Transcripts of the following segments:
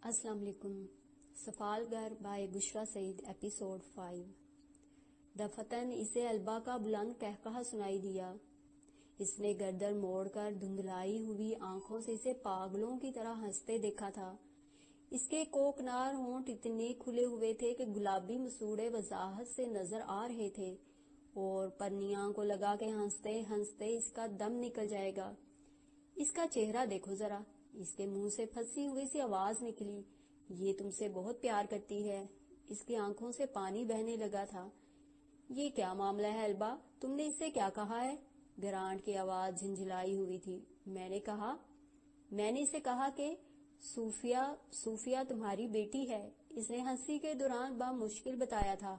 السلام علیکم. سفالگر بائے بشرا سعید ایپیسوڈ 5. دفتن اسے البا کا بلند قہقہہ سنائی دیا. اس نے گردن موڑ کر دھندلائی ہوئی آنکھوں سے اسے پاگلوں کی طرح ہنستے دیکھا تھا. اس کے کوکنار ہونٹ اتنے کھلے ہوئے تھے کہ گلابی مسوڑے وضاحت سے نظر آ رہے تھے اور پرنیاں کو لگا کہ ہنستے ہنستے اس کا دم نکل جائے گا. اس کا چہرہ دیکھو ذرا. اس کے منہ سے پھنسی ہوئی سی آواز نکلی. یہ تم سے بہت پیار کرتی ہے. اس کی آنکھوں سے پانی بہنے لگا تھا. یہ کیا معاملہ ہے البا؟ تم نے اسے کیا کہا ہے؟ گرانٹ کی آواز جھنجھلائی ہوئی تھی. میں نے اسے کہا کہ صوفیہ تمہاری بیٹی ہے. اس نے ہنسی کے دوران بمشکل بتایا تھا.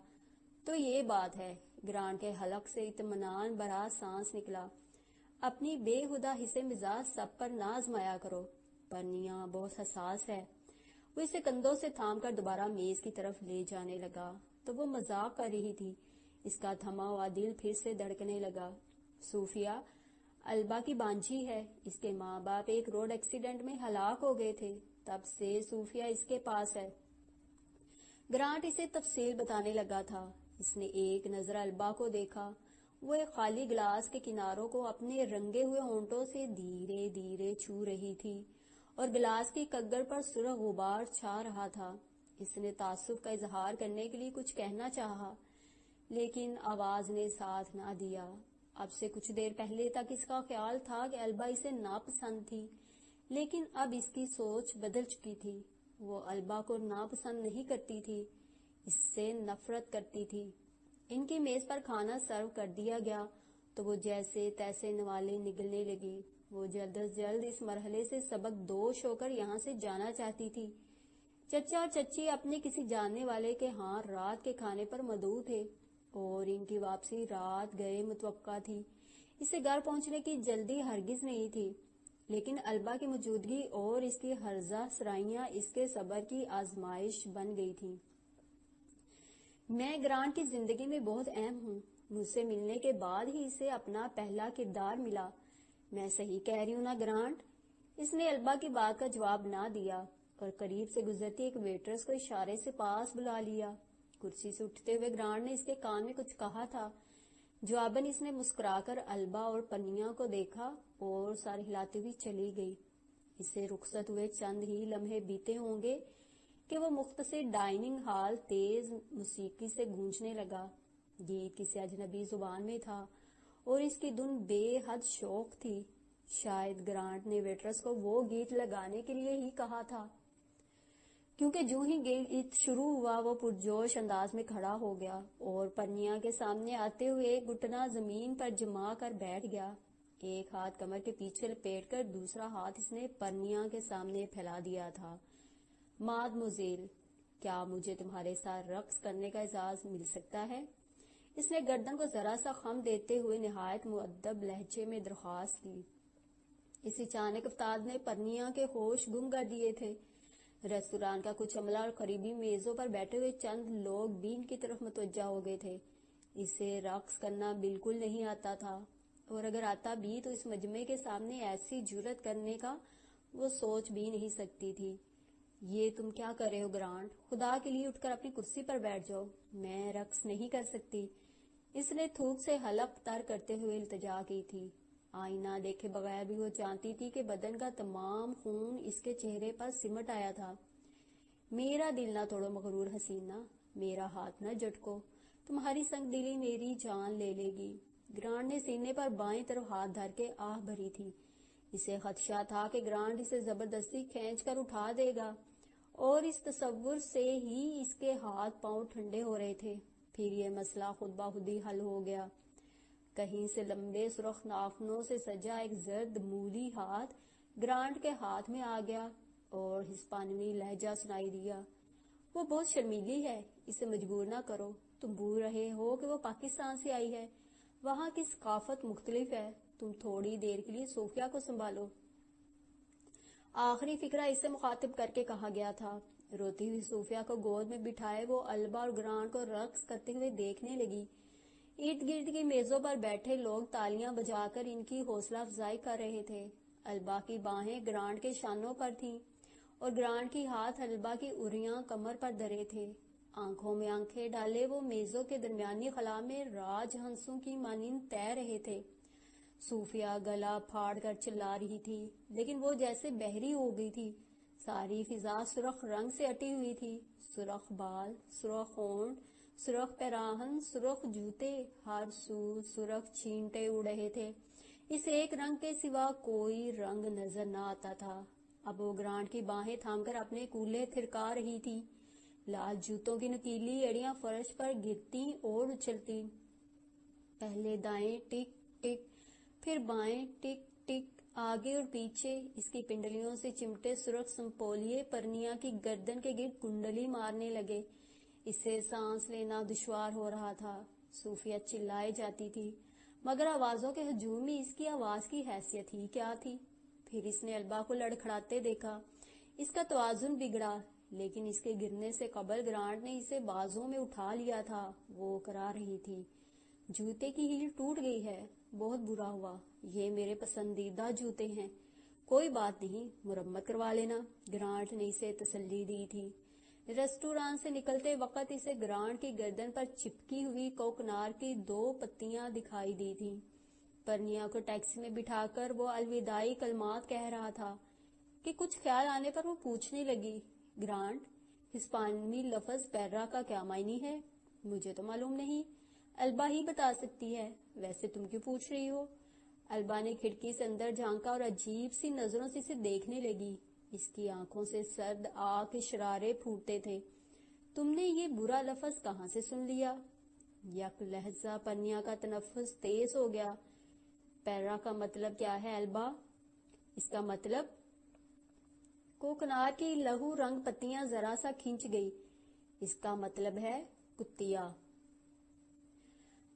تو یہ بات ہے. گرانٹ کے حلق سے اطمینان بھرا سانس نکلا. اپنی بے ہدہ حصے مزاج سب پر نہ آزمایا کرو. پرنیاں بہت حساس ہے. وہ اسے کندھوں سے تھام کر دوبارہ میز کی طرف لے جانے لگا تو وہ مذاق کر رہی تھی. اس کا تھما ہوا دل پھر سے دھڑکنے لگا. صوفیہ البا کی بانجھی ہے. اس کے ماں باپ ایک روڈ ایکسیڈنٹ میں ہلاک ہو گئے تھے. تب سے صوفیہ اس کے پاس ہے. گرانٹ اسے تفصیل بتانے لگا تھا. اس نے ایک نظر البا کو دیکھا. وہ ایک خالی گلاس کے کناروں کو اپنے رنگے ہوئے ہونٹوں سے دھیرے دھیرے چھو رہی تھی اور گلاس کی کگڑ پر سرخ غبار چھا رہا تھا. اس نے تعصب کا اظہار کرنے کے لیے کچھ کہنا چاہا لیکن آواز نے ساتھ نہ دیا. اب سے کچھ دیر پہلے تک اس کا خیال تھا کہ البا اسے ناپسند تھی لیکن اب اس کی سوچ بدل چکی تھی. وہ البا کو ناپسند نہیں کرتی تھی. اس سے نفرت کرتی تھی. ان کی میز پر کھانا سرو کر دیا گیا تو وہ جیسے تیسے نوالے نگلنے لگی. وہ جلد از جلد اس مرحلے سے سبق دوش ہو کر یہاں سے جانا چاہتی تھی. چچا اور چچی اپنے کسی جاننے والے کے ہاں رات کے کھانے پر مدعو تھے اور ان کی واپسی رات گئے متوقع تھی. اسے گھر پہنچنے کی جلدی ہرگز نہیں تھی لیکن البا کی موجودگی اور اس کی ہرزہ سرائیاں اس کے صبر کی آزمائش بن گئی تھی. میں گرانٹ کی زندگی میں بہت اہم ہوں. مجھ سے ملنے کے بعد ہی اسے اپنا پہلا کردار ملا. میں صحیح کہہ رہی ہوں نا گرانٹ؟ اس نے البا کی بات کا جواب نہ دیا اور قریب سے گزرتی ایک ویٹرس کو اشارے سے پاس بلا لیا. کرسی سے اٹھتے ہوئے گرانٹ نے اس کے کان میں کچھ کہا تھا. جواباً اس نے مسکرا کر البا اور پرنیاں کو دیکھا اور سر ہلاتی ہوئی چلی گئی. اسے رخصت ہوئے چند ہی لمحے بیتے ہوں گے کہ وہ مختصر ڈائننگ ہال تیز موسیقی سے گونجنے لگا. گیت کسی اجنبی زبان میں تھا اور اس کی دھن بے حد شوق تھی. شاید گرانٹ نے ویٹرس کو وہ گیت لگانے کے لیے ہی کہا تھا کیونکہ جو ہی گیت شروع ہوا وہ پرجوش انداز میں کھڑا ہو گیا اور پرنیاں کے سامنے آتے ہوئے ایک گھٹنا زمین پر جما کر بیٹھ گیا. ایک ہاتھ کمر کے پیچھے لپیٹ کر دوسرا ہاتھ اس نے پرنیاں کے سامنے پھیلا دیا تھا. مادموزیل، کیا مجھے تمہارے ساتھ رقص کرنے کا اجازت مل سکتا ہے؟ اس نے گردن کو ذرا سا خم دیتے ہوئے نہایت مؤدب لہجے میں درخواست کی. اس اچانک افتاد نے پرنیاں کے ہوش گم کر دیے تھے. ریستوران کا کچھ عملہ اور قریبی میزوں پر بیٹھے ہوئے چند لوگ بھی ان کی طرف متوجہ ہو گئے تھے. اسے رقص کرنا بالکل نہیں آتا تھا اور اگر آتا بھی تو اس مجمع کے سامنے ایسی جرأت کرنے کا وہ سوچ بھی نہیں سکتی تھی. یہ تم کیا کر رہے ہو گرانٹ؟ خدا کے لیے اٹھ کر اپنی کرسی پر بیٹھ جاؤ. میں رقص نہیں کر سکتی. اس نے تھوک سے حلق تر کرتے ہوئے التجا کی تھی. آئینہ دیکھے بغیر بھی وہ جانتی تھی کہ بدن کا تمام خون اس کے چہرے پر سمٹ آیا تھا. میرا دل نہ توڑو مغرور حسینہ، میرا ہاتھ نہ جھٹکو. تمہاری سنگ دلی میری جان لے لے گی. گرانٹ نے سینے پر بائیں طرف ہاتھ دھر کے آہ بھری تھی. اسے خدشہ تھا کہ گرانٹ اسے زبردستی کھینچ کر اٹھا دے گا اور اس تصور سے ہی اس کے ہاتھ پاؤں ٹھنڈے ہو رہے تھے. پھر یہ مسئلہ خود بخود ہی حل ہو گیا. کہیں سے لمبے سرخ ناخنوں سے سجا ایک زرد مولی ہاتھ گرانٹ کے ہاتھ میں آ گیا اور ہسپانوی لہجہ سنائی دیا. وہ بہت شرمیلی ہے. اسے مجبور نہ کرو. تم بھول رہے ہو کہ وہ پاکستان سے آئی ہے. وہاں کی ثقافت مختلف ہے. تم تھوڑی دیر کے لیے صوفیہ کو سنبھالو. آخری فقرہ اسے مخاطب کر کے کہا گیا تھا. روتی ہوئی صوفیہ کو گود میں بٹھائے وہ البا اور گرانٹ کو رقص کرتے ہوئے دیکھنے لگی. ارد گرد کی میزوں پر بیٹھے لوگ تالیاں بجا کر ان کی حوصلہ افزائی کر رہے تھے. البا کی باہیں گرانٹ کے شانوں پر تھیں اور گرانٹ کی ہاتھ البا کی اریاں کمر پر دھرے تھے۔ آنکھوں میں آنکھیں ڈالے وہ میزوں کے درمیانی خلا میں راج ہنسوں کی مانند تیر رہے تھے۔ صوفیہ گلا پھاڑ کر چلا رہی تھی، لیکن وہ جیسے بحری ہو گئی تھی۔ ساری فضا سرخ رنگ سے اٹی ہوئی تھی، سرخ بال، سرخ ہونٹ، سرخ پیراہن، سرخ جوتے، ہر سو سرخ چھینٹے اڑ رہے تھے۔ اس ایک رنگ کے سوا کوئی رنگ نظر نہ آتا تھا۔ اب وہ گرانٹ کی باہیں تھام کر اپنے کولے تھرکا رہی تھی۔ لال جوتوں کی نکیلی ایڑیاں فرش پر گرتی اور اچھلتی، پہلے دائیں ٹک ٹک، پھر بائیں ٹک ٹک، آگے اور پیچھے۔ اس کی پنڈلیوں سے چمٹے سرخ سنپولیے پرنیا کی گردن کے گرد کنڈلی مارنے لگے۔ اسے سانس لینا دشوار ہو رہا تھا۔ صوفیہ چلائے جاتی تھی، مگر آوازوں کے ہجوم میں اس کی آواز کی حیثیت ہی کیا تھی؟ پھر اس نے البا کو لڑکھڑاتے دیکھا۔ اس کا توازن بگڑا، لیکن اس کے گرنے سے قبل گرانٹ نے اسے بازوں میں اٹھا لیا تھا۔ وہ کرا رہی تھی، جوتے کی ہیل ٹوٹ گئی ہے، بہت برا ہوا، یہ میرے پسندیدہ جوتے ہیں، کوئی بات نہیں، مرمت کروا لینا، گرانٹ نے اسے تسلی دی تھی۔ ریسٹوران سے نکلتے وقت اسے گرانٹ کی گردن پر چپکی ہوئی کوکنار کی 2 پتیاں دکھائی دی تھی۔ پرنیا کو ٹیکسی میں بٹھا کر وہ الوداعی کلمات کہہ رہا تھا کہ کچھ خیال آنے پر وہ پوچھنے لگی، گرانٹ، ہسپانوی لفظ پیرا کا کیا معنی ہے؟ مجھے تو معلوم نہیں، البا ہی بتا سکتی ہے، ویسے تم کیوں پوچھ رہی ہو؟ البا نے کھڑکی سے اندر جھانکا اور عجیب سی نظروں سے اسے دیکھنے لگی۔ اس کی آنکھوں سے سرد آگ کے شرارے پھوٹتے تھے۔ تم نے یہ برا لفظ کہاں سے سن لیا؟ یک لہجہ پرنیا کا تنفس تیز ہو گیا۔ پیرا کا مطلب کیا ہے البا؟ اس کا مطلب؟ کوکنار کی لہو رنگ پتیاں ذرا سا کھنچ گئی۔ اس کا مطلب ہے کتیا۔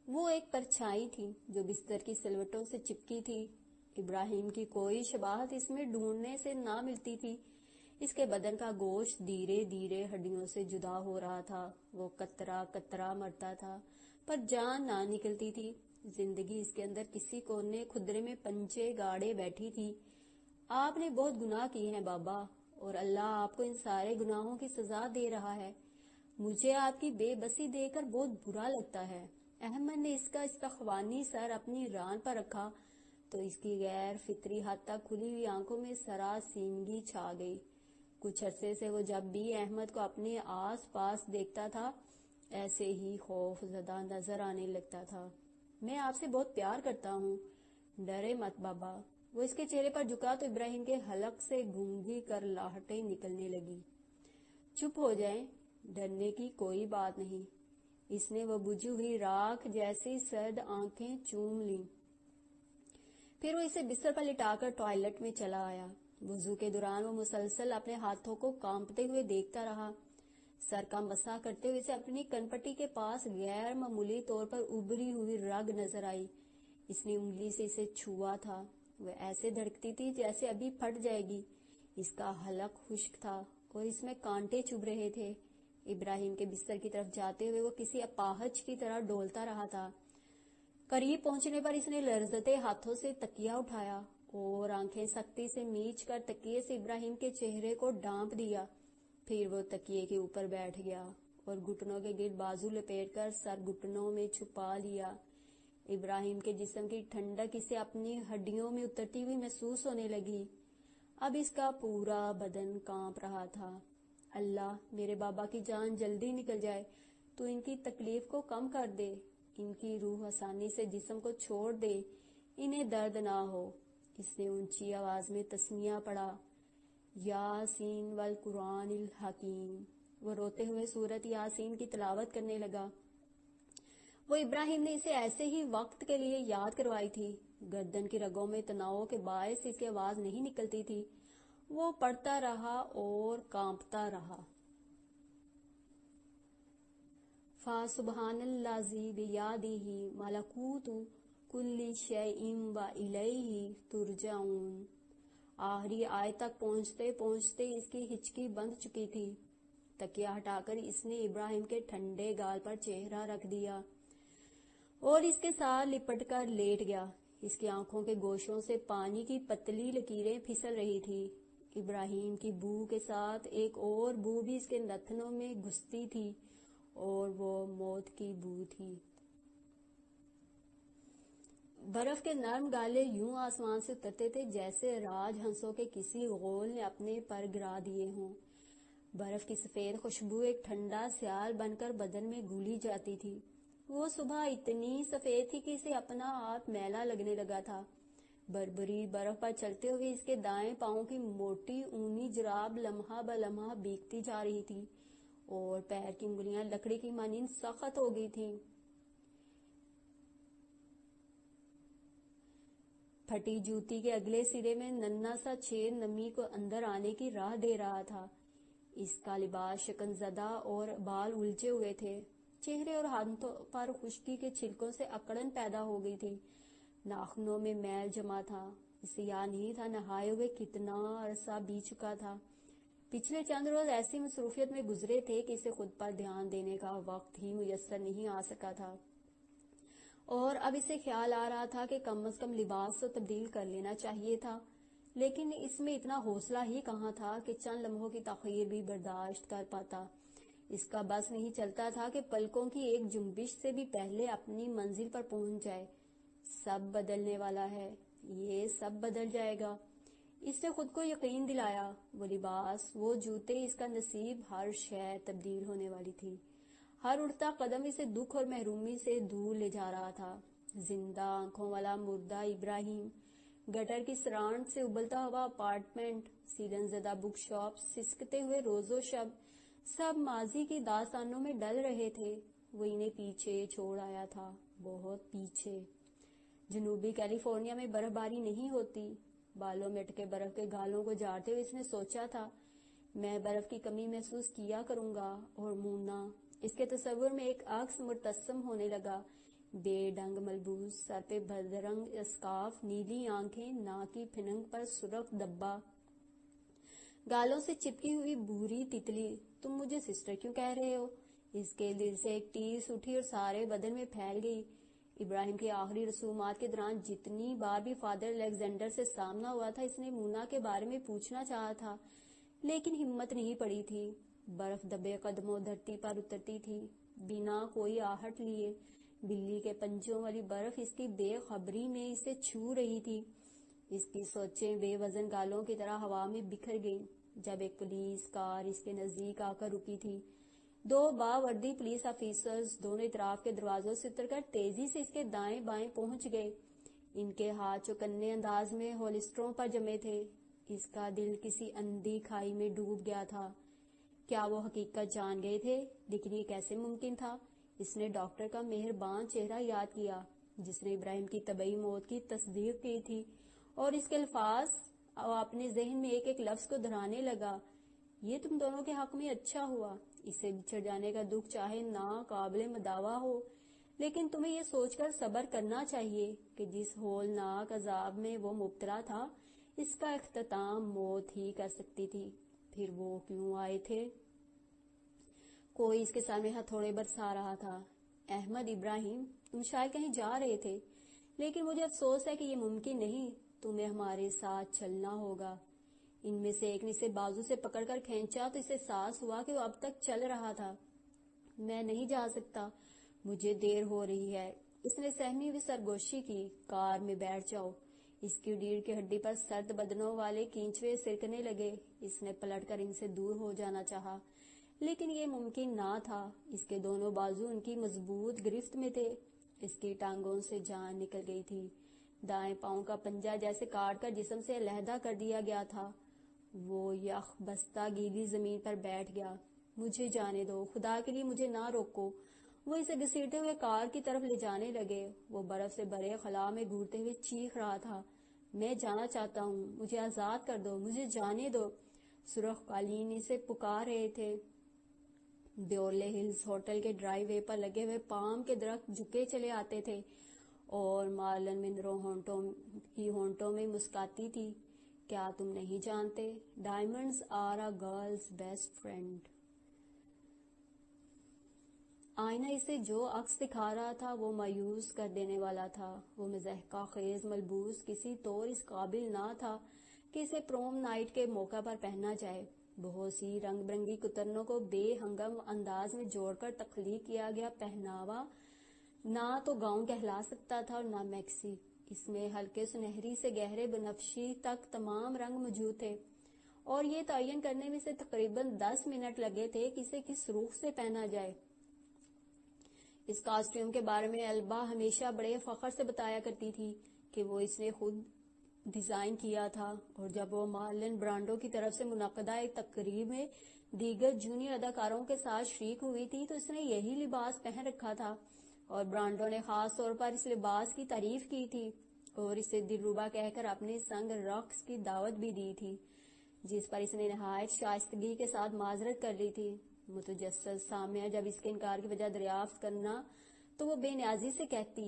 وہ ایک پرچھائی تھی جو بستر کی سلوٹوں سے چپکی تھی۔ ابراہیم کی کوئی شباہت اس میں ڈھونڈنے سے نہ ملتی تھی۔ اس کے بدن کا گوشت دھیرے دھیرے ہڈیوں سے جدا ہو رہا تھا۔ وہ قطرہ قطرہ مرتا تھا، پر جان نہ نکلتی تھی۔ زندگی اس کے اندر کسی کونے خدرے میں پنجے گاڑے بیٹھی تھی۔ آپ نے بہت گناہ کیے ہیں بابا، اور اللہ آپ کو ان سارے گناہوں کی سزا دے رہا ہے۔ مجھے آپ کی بے بسی دیکھ کر بہت برا لگتا ہے۔ احمد نے اس کا استخوانی سر اپنی ران پر رکھا تو اس کی غیر فطری حد تک کھلی ہوئی آنکھوں میں سراسیمگی چھا گئی۔ کچھ عرصے سے وہ جب بھی احمد کو اپنے آس پاس دیکھتا تھا ایسے ہی خوف زدہ نظر آنے لگتا تھا۔ میں آپ سے بہت پیار کرتا ہوں، ڈرے مت بابا۔ وہ اس کے چہرے پر جھکا تو ابراہیم کے حلق سے گونگی کر لاہٹیں نکلنے لگی۔ چپ ہو جائیں، ڈرنے کی کوئی بات نہیں۔ اس نے وہ بجھی ہوئی راکھ جیسی سرد آنکھیں چوم لیں۔ پھر وہ اسے بستر پر لٹا کر ٹوائلٹ میں چلا آیا۔ وضو کے دوران وہ مسلسل اپنے ہاتھوں کو کانپتے ہوئے دیکھتا رہا۔ سر کا مسح کرتے ہوئے اسے اپنی کنپٹی کے پاس غیر معمولی طور پر ابھری ہوئی رگ نظر آئی۔ اس نے انگلی سے اسے چھوا تھا، وہ ایسے دھڑکتی تھی جیسے ابھی پھٹ جائے گی۔ اس کا حلق خشک تھا اور اس میں کانٹے چبھ رہے تھے۔ ابراہیم کے بستر کی طرف جاتے ہوئے وہ کسی اپاہج کی طرح ڈولتا رہا تھا۔ قریب پہنچنے پر اس نے لرزتے ہاتھوں سے تکیہ اٹھایا اور آنکھیں سختی سے میچ کر تکیے سے ابراہیم کے چہرے کو ڈانپ دیا۔ پھر وہ تکیے کے اوپر بیٹھ گیا اور گھٹنوں کے گرد بازو لپیٹ کر سر گھٹنوں میں چھپا لیا۔ ابراہیم کے جسم کی ٹھنڈک اسے اپنی ہڈیوں میں اترتی ہوئی محسوس ہونے لگی۔ اب اس کا پورا بدن کانپ رہا تھا۔ اللہ، میرے بابا کی جان جلدی نکل جائے، تو ان کی تکلیف کو کم کر دے، ان کی روح آسانی سے جسم کو چھوڑ دے، انہیں درد نہ ہو۔ اس نے اونچی آواز میں تسمیہ پڑھا، یاسین والقرآن الحکیم۔ وہ روتے ہوئے سورۃ یاسین کی تلاوت کرنے لگا۔ وہ ابراہیم نے اسے ایسے ہی وقت کے لیے یاد کروائی تھی۔ گردن کی رگوں میں تناؤ کے باعث اس کی آواز نہیں نکلتی تھی۔ وہ پڑھتا رہا اور کانپتا رہا۔ فَسُبْحَانَ الَّذِی بِیَدِہِ مَلَکُوتُ کُلِّ شَیْءٍ وَإِلَیْہِ تُرْجَعُونَ۔ آخری آیت تک پہنچتے پہنچتے اس کی ہچکی بند چکی تھی۔ تکیہ ہٹا کر اس نے ابراہیم کے ٹھنڈے گال پر چہرہ رکھ دیا اور اس کے ساتھ لپٹ کر لیٹ گیا۔ اس کی آنکھوں کے گوشوں سے پانی کی پتلی لکیریں پھسل رہی تھی۔ ابراہیم کی بو کے ساتھ ایک اور بو بھی اس کے نتنوں میں گھستی تھی اور وہ موت کی بو تھی۔ برف کے نرم گالے یوں آسمان سے اترتے تھے جیسے راج ہنسوں کے کسی غول نے اپنے پر گرا دیے ہوں۔ برف کی سفید خوشبو ایک ٹھنڈا سیال بن کر بدن میں گھلی جاتی تھی۔ وہ صبح اتنی سفید تھی کہ اسے اپنا ہاتھ میلا لگنے لگا تھا۔ بربری برف پر چلتے ہوئے اس کے دائیں پاؤں کی موٹی اونی جراب لمحہ بہ لمحہ بھیگتی جا رہی تھی اور پیر کی انگلیاں لکڑی کی مانند سخت ہو گئی تھیں۔ پھٹی جوتی کے اگلے سرے میں ننھا سا چھید نمی کو اندر آنے کی راہ دے رہا تھا۔ اس کا لباس شکن زدہ اور بال الجھے ہوئے تھے۔ چہرے اور ہاتھوں پر خشکی کے چھلکوں سے اکڑن پیدا ہو گئی تھی۔ ناخنوں میں میل جمع تھا۔ اسے یاد نہیں تھا نہائے ہوئے کتنا عرصہ بیت چکا تھا۔ پچھلے چند روز ایسی مصروفیت میں گزرے تھے کہ اسے خود پر دھیان دینے کا وقت ہی میسر نہیں آ سکا تھا، اور اب اسے خیال آ رہا تھا کہ کم از کم لباس تو تبدیل کر لینا چاہیے تھا، لیکن اس میں اتنا حوصلہ ہی کہاں تھا کہ چند لمحوں کی تاخیر بھی برداشت کر پاتا۔ اس کا بس نہیں چلتا تھا کہ پلکوں کی ایک جنبش سے بھی پہلے اپنی منزل پر پہنچ جائے۔ سب بدلنے والا ہے، یہ سب بدل جائے گا، اس نے خود کو یقین دلایا۔ وہ لباس، وہ جوتے، اس کا نصیب، ہر شے تبدیل ہونے والی تھی۔ ہر اٹھتا قدم اسے دکھ اور محرومی سے دور لے جا رہا تھا۔ زندہ آنکھوں والا مردہ ابراہیم، گٹر کی سرانٹ سے ابلتا ہوا اپارٹمنٹ، سیلن زدہ بک شاپ، سسکتے ہوئے روز و شب، سب ماضی کی داستانوں میں ڈل رہے تھے۔ وہ انہیں پیچھے چھوڑ آیا تھا، بہت پیچھے۔ جنوبی کیلیفورنیا میں برف باری نہیں ہوتی۔ بالوں میں اٹکے برف کے گالوں کو جھاڑتے ہوئے اس نے سوچا تھا، میں برف کی کمی محسوس کیا کروں گا، اور مونا، اس کے تصور میں ایک عکس مرتسم ہونے لگا۔ بے ڈنگ ملبوس، سر پہ بدرنگ اسکارف، نیلی آنکھیں، ناک کی پھنک پر سرخ دبا، گالوں سے چپکی ہوئی بھوری تتلی۔ تم مجھے سسٹر کیوں کہہ رہے ہو؟ اس کے دل سے ایک ٹیس اٹھی اور سارے بدن میں پھیل گئی۔ ابراہیم کی آخری رسومات کے دوران جتنی بار بھی فادر الیگزینڈر سے سامنا ہوا تھا، اس نے مونا کے بارے میں پوچھنا چاہا تھا، لیکن ہمت نہیں پڑی تھی۔ برف دبے قدموں دھرتی پر اترتی تھی، بنا کوئی آہٹ لیے۔ بلی کے پنجوں والی برف اس کی بے خبری میں اسے چھو رہی تھی۔ اس کی سوچیں بے وزن گالوں کی طرح ہوا میں بکھر گئیں جب ایک پولیس کار اس کے نزدیک آ کر رکی تھی۔ دو باوردی پولیس آفیسرز دونوں اطراف کے دروازوں سے اتر کر تیزی سے اس کے دائیں بائیں پہنچ گئے۔ ان کے ہاتھ چوکنے انداز میں ہولسٹروں پر جمے تھے۔ اس کا دل کسی اندھی کھائی میں ڈوب گیا تھا۔ کیا وہ حقیقت جان گئے تھے؟ لیکن یہ کیسے ممکن تھا؟ اس نے ڈاکٹر کا مہربان چہرہ یاد کیا جس نے ابراہیم کی طبعی موت کی تصدیق کی تھی، اور اس کے الفاظ اپنے ذہن میں ایک ایک لفظ کو دہرانے لگا۔ یہ تم دونوں کے حق میں اچھا ہوا۔ اسے بچھڑ جانے کا دکھ چاہے ناقابل مداوع ہو، لیکن تمہیں یہ سوچ کر صبر کرنا چاہیے کہ جس ہولناک عذاب میں وہ مبتلا تھا، اس کا اختتام موت ہی کر سکتی تھی۔ پھر وہ کیوں آئے تھے؟ کوئی اس کے سامنے ہتھوڑے برسا رہا تھا۔ احمد، ابراہیم، تم شاید کہیں جا رہے تھے، لیکن مجھے افسوس ہے کہ یہ ممکن نہیں، تمہیں ہمارے ساتھ چلنا ہوگا۔ ان میں سے ایک نے اسے بازو سے پکڑ کر کھینچا تو اسے احساس ہوا کہ وہ اب تک چل رہا تھا۔ میں نہیں جا سکتا، مجھے دیر ہو رہی ہے۔ اس نے سہمی ہوئی سرگوشی کی۔ کار میں بیٹھ جاؤ۔ اس کی ریڑھ کی ہڈی پر سرد بدنوں والے کینچوے سرکنے لگے۔ اس نے پلٹ کر ان سے دور ہو جانا چاہا، لیکن یہ ممکن نہ تھا۔ اس کے دونوں بازو ان کی مضبوط گرفت میں تھے۔ اس کی ٹانگوں سے جان نکل گئی تھی۔ دائیں پاؤں کا پنجہ جیسے کاٹ کر جسم سے علیحدہ کر دیا گیا تھا۔ وہ یخ بستہ گیلی زمین پر بیٹھ گیا۔ مجھے جانے دو، خدا کے لیے مجھے نہ روکو۔ وہ اسے گھسیٹتے ہوئے کار کی طرف لے جانے لگے۔ وہ برف سے بھرے خلا میں گھورتے ہوئے چیخ رہا تھا، میں جانا چاہتا ہوں، مجھے آزاد کر دو، مجھے جانے دو۔ سرخ قالین اسے پکار رہے تھے۔ بیورلے ہلز ہوٹل کے ڈرائی وے پر لگے ہوئے پام کے درخت جھکے چلے آتے تھے، اور مارلن منرو ہونٹوں میں مسکاتی تھی۔ کیا تم نہیں جانتے؟ Diamonds are a girl's best friend. آئینہ اسے جو عکس دکھا رہا تھا وہ مایوس کر دینے والا تھا۔ وہ مضحکہ خیز ملبوس کسی طور اس قابل نہ تھا کہ اسے پروم نائٹ کے موقع پر پہنا جائے۔ بہت سی رنگ برنگی کترنوں کو بے ہنگم انداز میں جوڑ کر تخلیق کیا گیا پہناوا نہ تو گاؤن کہلا سکتا تھا اور نہ میکسی۔ اس میں ہلکے سنہری سے گہرے بنفشی تک تمام رنگ موجود تھے، اور یہ تعین کرنے میں سے تقریباً 10 منٹ لگے تھے کہ اسے کس رخ سے پہنا جائے۔ اس کاسٹیوم کے بارے میں البا ہمیشہ بڑے فخر سے بتایا کرتی تھی کہ وہ اس نے خود ڈیزائن کیا تھا، اور جب وہ مارلن برانڈو کی طرف سے منعقدہ ایک تقریب میں دیگر جونیئر اداکاروں کے ساتھ شریک ہوئی تھی تو اس نے یہی لباس پہن رکھا تھا، اور برانڈو نے خاص طور پر اس لباس کی تعریف کی تھی اور اسے دلربا کہہ کر اپنے سنگ رقص کی دعوت بھی دی تھی، جس پر اس نے نہایت شائستگی کے ساتھ معذرت کر لی تھی۔ متجسس سامعہ جب اس کے انکار کی وجہ دریافت کرنا تو وہ بے نیازی سے کہتی،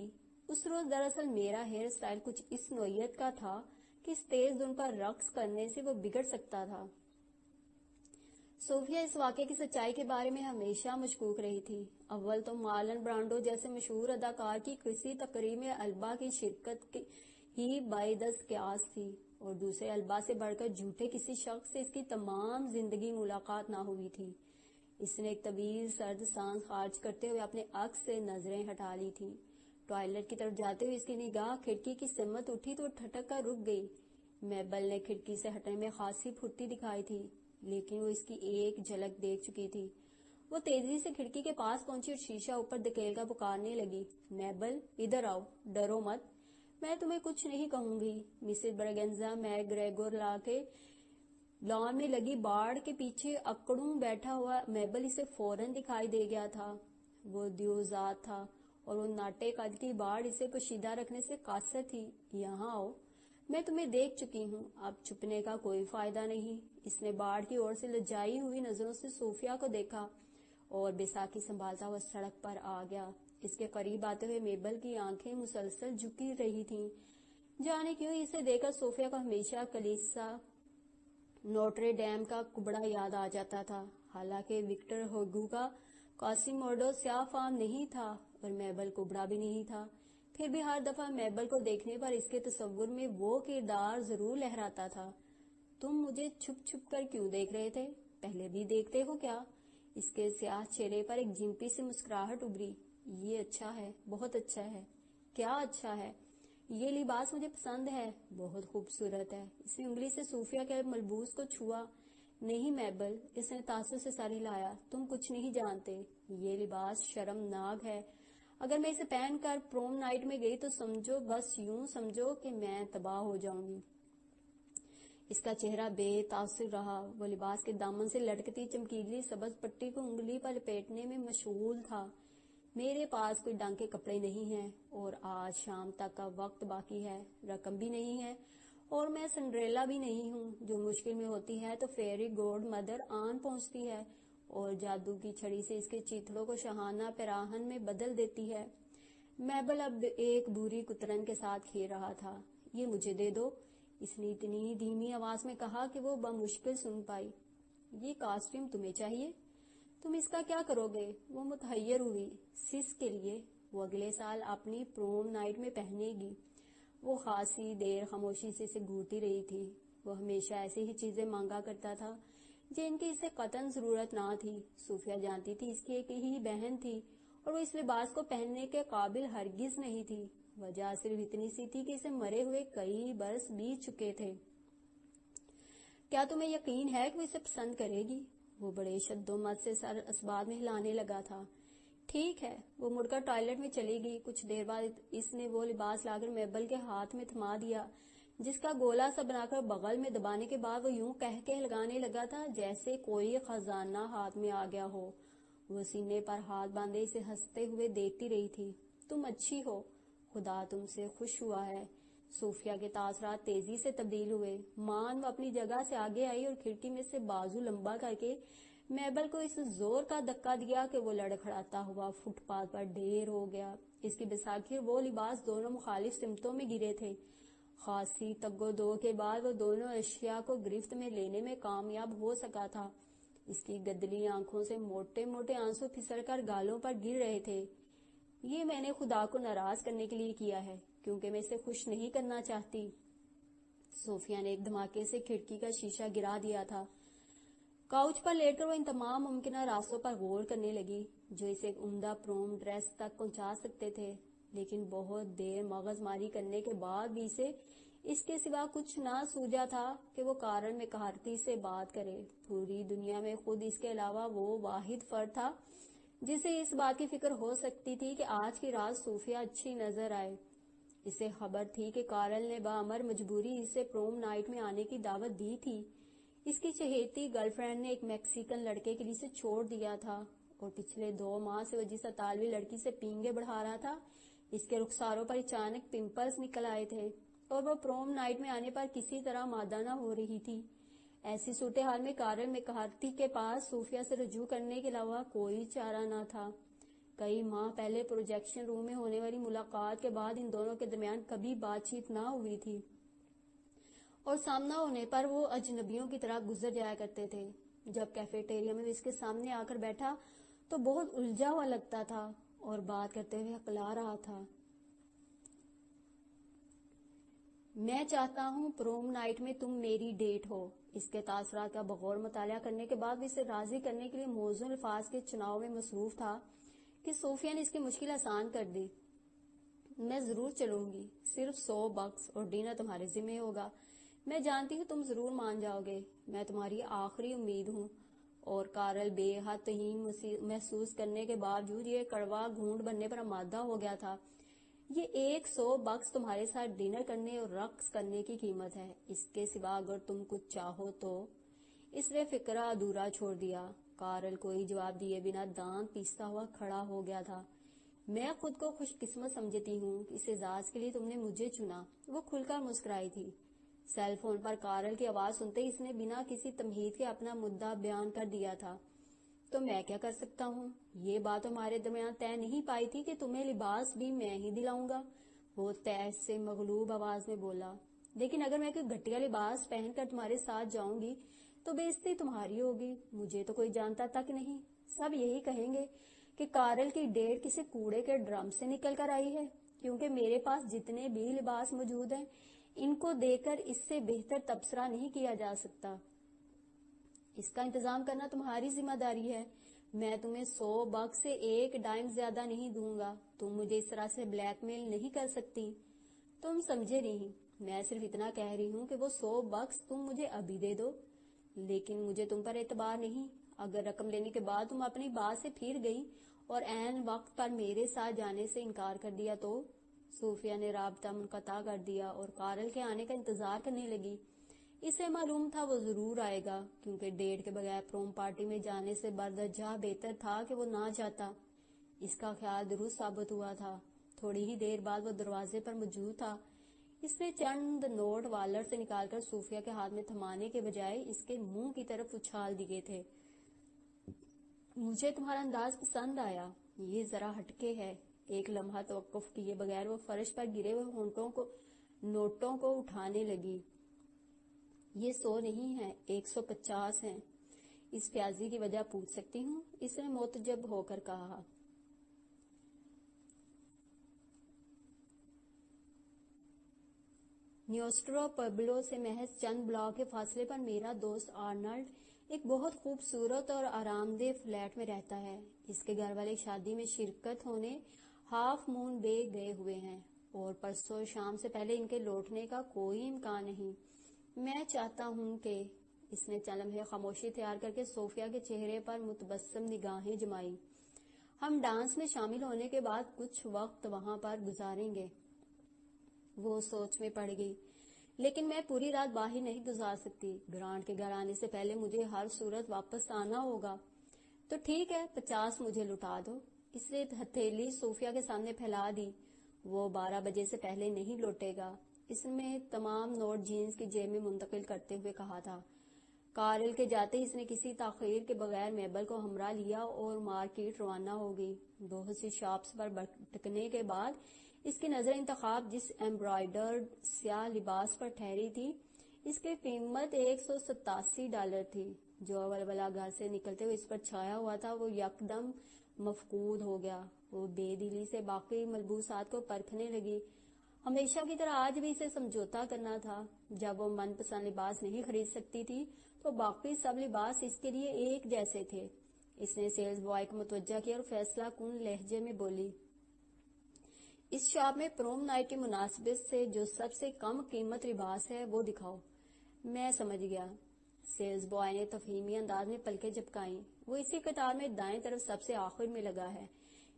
اس روز دراصل میرا ہیئر سٹائل کچھ اس نوعیت کا تھا کہ اس تیز دھن پر رقص کرنے سے وہ بگڑ سکتا تھا۔ صوفیہ اس واقعے کی سچائی کے بارے میں ہمیشہ مشکوک رہی تھی۔ اول تو مارلن برانڈو جیسے مشہور اداکار کی کسی تقریب میں البا کی شرکت ہی بعیداز قیاس تھی، اور دوسرے البا سے بڑھ کر جھوٹے کسی شخص سے اس کی تمام زندگی ملاقات نہ ہوئی تھی۔ اس نے ایک طویل سرد سانس خارج کرتے ہوئے اپنے عکس سے نظریں ہٹا لی تھی۔ ٹوائلٹ کی طرف جاتے ہوئے اس کی نگاہ کھڑکی کی سمت اٹھی تو ٹھٹک کر رک گئی۔ میبل نے کھڑکی سے ہٹنے میں خاصی پھرتی دکھائی تھی، لیکن وہ اس کی ایک جھلک دیکھ چکی تھی۔ وہ تیزی سے کھڑکی کے پاس پہنچی اور شیشہ اوپر دھکیل کر پکارنے لگی، میبل ادھر آؤ، ڈرو مت، میں تمہیں کچھ نہیں کہوں گی۔ مسز برگنزا میک گریگور لا کے لان میں لگی باڑ کے پیچھے اکڑوں بیٹھا ہوا میبل اسے فوراً دکھائی دے گیا تھا۔ وہ دیوزات تھا اور وہ ناٹے قد کی باڑ اسے پوشیدہ رکھنے سے قاصر تھی۔ یہاں آؤ، میں تمہیں دیکھ چکی ہوں، اب چھپنے کا کوئی فائدہ نہیں۔ اس نے باڑ کی اور سے لجائی ہوئی نظروں سے صوفیہ کو دیکھا اور بیساکھی سنبھالتا ہوا سڑک پر آ گیا۔ اس کے قریب آتے ہوئے میبل کی آنکھیں مسلسل جھکی رہی تھیں۔ جانے کیوں اسے دیکھ کر صوفیہ کو ہمیشہ کلیسا نوٹرے ڈیم کا کبڑا یاد آ جاتا تھا۔ حالانکہ وکٹر ہوگو کا کوسیموڈو سیاہ فام نہیں تھا اور میبل کبڑا بھی نہیں تھا، پھر بھی ہر دفعہ میبل کو دیکھنے پر اس کے تصور میں وہ کردار ضرور لہراتا تھا۔ تم مجھے چھپ چھپ کر کیوں دیکھ رہے تھے؟ پہلے بھی دیکھتے ہو کیا؟ اس کے سیاہ چہرے پر ایک جھمپی سی مسکراہٹ ابھری۔ یہ اچھا ہے، بہت اچھا ہے۔ کیا اچھا ہے؟ یہ لباس مجھے پسند ہے، بہت خوبصورت ہے۔ اس نے انگلی سے صوفیہ کے ملبوس کو چھوا۔ نہیں میبل، اس نے تعصب سے سر ہلایا، تم کچھ نہیں جانتے، یہ لباس شرمناک ہے۔ اگر میں اسے پہن کر پروم نائٹ میں گئی تو سمجھو، بس یوں سمجھو کہ میں تباہ ہو جاؤں گی۔ اس کا چہرہ بے تاثر رہا۔ وہ لباس کے دامن سے لٹکتی چمکیلی سبز پٹی کو انگلی پر لپیٹنے میں مشغول تھا۔ میرے پاس کوئی ڈھنگ کے کپڑے نہیں ہیں اور آج شام تک کا وقت باقی ہے، رقم بھی نہیں ہے، اور میں سنڈریلا بھی نہیں ہوں۔ جو مشکل میں ہوتی ہے تو فیری گوڈ مدر آن پہنچتی ہے اور جادو کی چھڑی سے اس کے چیتڑوں کو شاہانہ پیراہن میں بدل دیتی ہے۔ میبل اب ایک بوری کترن کے ساتھ کھیل رہا تھا۔ یہ مجھے دے دو، اس نے اتنی دھیمی آواز میں کہا کہ وہ بمشکل سن پائی۔ یہ کاسٹیوم تمہیں چاہیے؟ تم اس کا کیا کرو گے؟ وہ متحیر ہوئی۔ سس کے لیے، وہ اگلے سال اپنی پروم نائٹ میں پہنے گی۔ وہ خاصی دیر خاموشی سے اسے گھورتی رہی تھی۔ وہ ہمیشہ ایسی ہی چیزیں مانگا کرتا تھا جن کی اسے قطعاً ضرورت نہ تھی۔ صوفیہ جانتی تھی اس کی ایک ہی بہن تھی اور وہ اس لباس کو پہننے کے قابل ہرگز نہیں تھی۔ وجہ صرف اتنی سی تھی کہ اسے مرے ہوئے کئی برس بیت چکے تھے۔ کیا تمہیں یقین ہے کہ وہ اسے پسند کرے گی؟ وہ بڑے شد و مت سے سر اسباب میں ہلانے لگا تھا۔ ٹھیک ہے۔ وہ مڑ کر ٹوائلٹ میں چلی گئی۔ کچھ دیر بعد اس نے وہ لباس لا کر میبل کے ہاتھ میں تھما دیا، جس کا گولا سا بنا کر بغل میں دبانے کے بعد وہ یوں کہہ کے لگانے لگا تھا جیسے کوئی خزانہ ہاتھ میں آ گیا ہو۔ وہ سینے پر ہاتھ باندھے اسے ہنستے ہوئے دیکھتی رہی تھی۔ تم اچھی ہو، خدا تم سے خوش ہوا ہے۔ صوفیہ کے تاثرات تیزی سے تبدیل ہوئے۔ وہ اپنی جگہ سے آگے آئی اور کھڑکی میں سے بازو لمبا کر کے میبل کو اس زور کا دھکا دیا کہ وہ لڑکھڑاتا ہوا فٹ پاتھ پر ڈھیر ہو گیا۔ اس کی بیساکھی اور وہ لباس دونوں مخالف سمتوں میں گرے تھے۔ خاصی تگ و دو کے بعد وہ دونوں اشیاء کو گرفت میں لینے میں کامیاب ہو سکا تھا۔ اس کی گدلی آنکھوں سے موٹے موٹے آنسو پھسل کر گالوں پر گر رہے تھے۔ یہ میں نے خدا کو ناراض کرنے کے لیے کیا ہے، کیونکہ میں اسے خوش نہیں کرنا چاہتی۔ صوفیہ نے ایک دھماکے سے کھڑکی کا شیشہ گرا دیا تھا۔ کاؤچ پر لیٹ کر وہ ان تمام ممکنہ راستوں پر غور کرنے لگی جو اسے ایک عمدہ پروم ڈریس تک پہنچا سکتے تھے، لیکن بہت دیر مغز ماری کرنے کے بعد بھی اسے اس کے سوا کچھ نہ سوجا تھا کہ وہ کارل میکارتھی سے بات کرے۔ پوری دنیا میں خود اس کے علاوہ وہ واحد فرد تھا جسے اس بات کی فکر ہو سکتی تھی کہ آج کی رات صوفیہ اچھی نظر آئے۔ اسے خبر تھی کہ کارل نے بامر مجبوری اسے پروم نائٹ میں آنے کی دعوت دی تھی۔ اس کی چہیتی گرل فرینڈ نے ایک میکسیکن لڑکے کے لیے اسے چھوڑ دیا تھا اور پچھلے 2 ماہ سے وہ جس اطالوی لڑکی سے پینگے بڑھا رہا تھا اس کے رخساروں پر اچانک پمپلز نکل آئے تھے اور وہ پروم نائٹ میں آنے پر کسی طرح مادہ نہ ہو رہی تھی۔ ایسی صورتحال میں کارل میکارتھی کے پاس صوفیہ سے رجوع کرنے کے علاوہ کوئی چارہ نہ تھا۔ کئی ماہ پہلے پروجیکشن روم میں ہونے والی ملاقات کے بعد ان دونوں کے درمیان کبھی بات چیت نہ ہوئی تھی اور سامنا ہونے پر وہ اجنبیوں کی طرح گزر جایا کرتے تھے۔ جب کیفیٹیریا میں اس کے سامنے آ کر بیٹھا تو بہت الجھا ہوا لگتا تھا اور بات کرتے ہوئے ہکلا رہا تھا۔ میں چاہتا ہوں پروم نائٹ میں تم میری ڈیٹ ہو۔ اس کے تاثرات کا بغور مطالعہ کرنے کے بعد بھی اسے راضی کرنے کے لیے موزوں الفاظ کے چناؤ میں مصروف تھا کہ صوفیہ نے اس کی مشکل آسان کر دی۔ میں ضرور چلوں گی، صرف $100 اور ڈنر تمہارے ذمہ ہوگا۔ میں جانتی ہوں تم ضرور مان جاؤ گے، میں تمہاری آخری امید ہوں۔ اور کارل بے حد توہین محسوس کرنے کے باوجود یہ کڑوا گھونٹ بننے پر آمادہ ہو گیا تھا۔ یہ $100 تمہارے ساتھ ڈنر کرنے اور رقص کرنے کی قیمت ہے۔ اس کے سوا اگر تم کچھ چاہو تو۔ اس نے فقرہ ادھورا چھوڑ دیا۔ کارل کوئی جواب دیے بنا دانت پیستا ہوا کھڑا ہو گیا تھا۔ میں خود کو خوش قسمت سمجھتی ہوں کہ اس اعزاز کے لیے تم نے مجھے چنا۔ وہ کھل کر مسکرائی تھی۔ سیل فون پر کارل کی آواز سنتے ہی اس نے بنا کسی تمہید کے اپنا مدعا بیان کر دیا تھا۔ تو میں کیا کر سکتا ہوں؟ یہ بات ہمارے درمیان طے نہیں پائی تھی کہ تمہیں لباس بھی میں ہی دلاؤں گا؟ وہ تیز سے مغلوب آواز میں بولا۔ لیکن اگر میں کوئی گھٹیا لباس پہن کر تمہارے ساتھ جاؤں گی تو بے عزتی تمہاری ہوگی۔ مجھے تو کوئی جانتا تک نہیں۔ سب یہی کہیں گے کہ کارل کی ڈیٹ کسی کوڑے کے ڈرم سے نکل کر آئی ہے، کیونکہ میرے پاس جتنے بھی لباس موجود ہیں ان کو دیکھ کر اس سے بہتر تبصرہ نہیں کیا جا سکتا۔ اس کا انتظام کرنا تمہاری ذمہ داری ہے۔ میں تمہیں $100 سے 1 ڈائم زیادہ نہیں دوں گا۔ تم مجھے اس طرح سے بلیک میل نہیں کر سکتی۔ تم سمجھے نہیں، میں صرف اتنا کہہ رہی ہوں کہ وہ $100 تم مجھے ابھی دے دو۔ لیکن مجھے تم پر اعتبار نہیں۔ اگر رقم لینے کے بعد تم اپنی بات سے پھر گئی اور عین وقت پر میرے ساتھ جانے سے انکار کر دیا تو؟ صوفیہ نے رابطہ منقطع کر دیا اور کارل کے آنے کا انتظار کرنے لگی۔ اسے معلوم تھا وہ ضرور آئے گا، کیونکہ ڈیٹ کے بغیر پروم پارٹی میں جانے سے بردرجہ بہتر تھا کہ وہ نہ جاتا۔ اس کا خیال درست ثابت ہوا تھا۔ تھوڑی ہی دیر بعد وہ دروازے پر موجود تھا۔ اس نے چند نوٹ والر سے نکال کر صوفیہ کے ہاتھ میں تھمانے کے بجائے اس کے منہ کی طرف اچھال دیے تھے۔ مجھے تمہارا انداز پسند آیا، یہ ذرا ہٹکے ہے۔ ایک لمحہ توقف کیے بغیر وہ فرش پر گرے ہوئے نوٹوں کو اٹھانے لگی۔ یہ 100 نہیں ہے، 150 ہیں۔ اس پیازی کی وجہ پوچھ سکتی ہوں؟ اس نے متعجب ہو کر کہا۔ نیوسٹرو پبلو سے محض چند بلاک کے فاصلے پر میرا دوست آرنلڈ ایک بہت خوبصورت اور آرام دہ فلیٹ میں رہتا ہے۔ اس کے گھر والے شادی میں شرکت ہونے ہاف مون بے گئے ہوئے ہیں اور پرسوں شام سے پہلے ان کے لوٹنے کا کوئی امکان نہیں۔ میں چاہتا ہوں کہ اس نے چند لمحے خاموشی اختیار کر کے صوفیہ کے چہرے پر متبسم نگاہیں جمائی۔ ہم ڈانس میں شامل ہونے کے بعد کچھ وقت وہاں پر گزاریں گے۔ وہ سوچ میں پڑ گئی۔ لیکن میں پوری رات باہر نہیں گزار سکتی۔ گرانٹ کے گھر آنے سے پہلے مجھے ہر صورت واپس آنا ہوگا۔ تو ٹھیک ہے، 50 مجھے لوٹا دو۔ اس نے ہتھیلی صوفیہ کے سامنے پھیلا دی۔ وہ 12 بجے سے پہلے نہیں لوٹے گا۔ اس نے تمام نوٹ جینز کی جیب میں منتقل کرتے ہوئے کہا تھا۔ کارل کے جاتے ہی اس نے کسی تاخیر کے بغیر میبل کو ہمراہ لیا اور مارکیٹ روانہ ہو گئی۔ بہت سی شاپس پر بھٹکنے کے بعد اس کی نظر انتخاب جس ایمبرائڈرڈ سیاہ لباس پر ٹھہری تھی، اس کی قیمت $187 تھی۔ جو ولولہ گھر سے نکلتے ہوئے اس پر چھایا ہوا تھا وہ یکدم مفقود ہو گیا۔ وہ بے دلی سے باقی ملبوسات کو پرکھنے لگی۔ ہمیشہ کی طرح آج بھی اسے سمجھوتا کرنا تھا۔ جب وہ من پسند لباس نہیں خرید سکتی تھی تو باقی سب لباس اس کے لیے ایک جیسے تھے۔ اس نے سیلز بوائے کو متوجہ کیا اور فیصلہ کن لہجے میں بولی، اس شاپ میں پروم نائٹ کی مناسبت سے جو سب سے کم قیمت لباس ہے وہ دکھاؤ۔ میں سمجھ گیا۔ سیلز بوائے نے تفہیمی انداز میں پلکیں جھپکائیں۔ وہ اسی قطار میں دائیں طرف سب سے آخر میں لگا ہے۔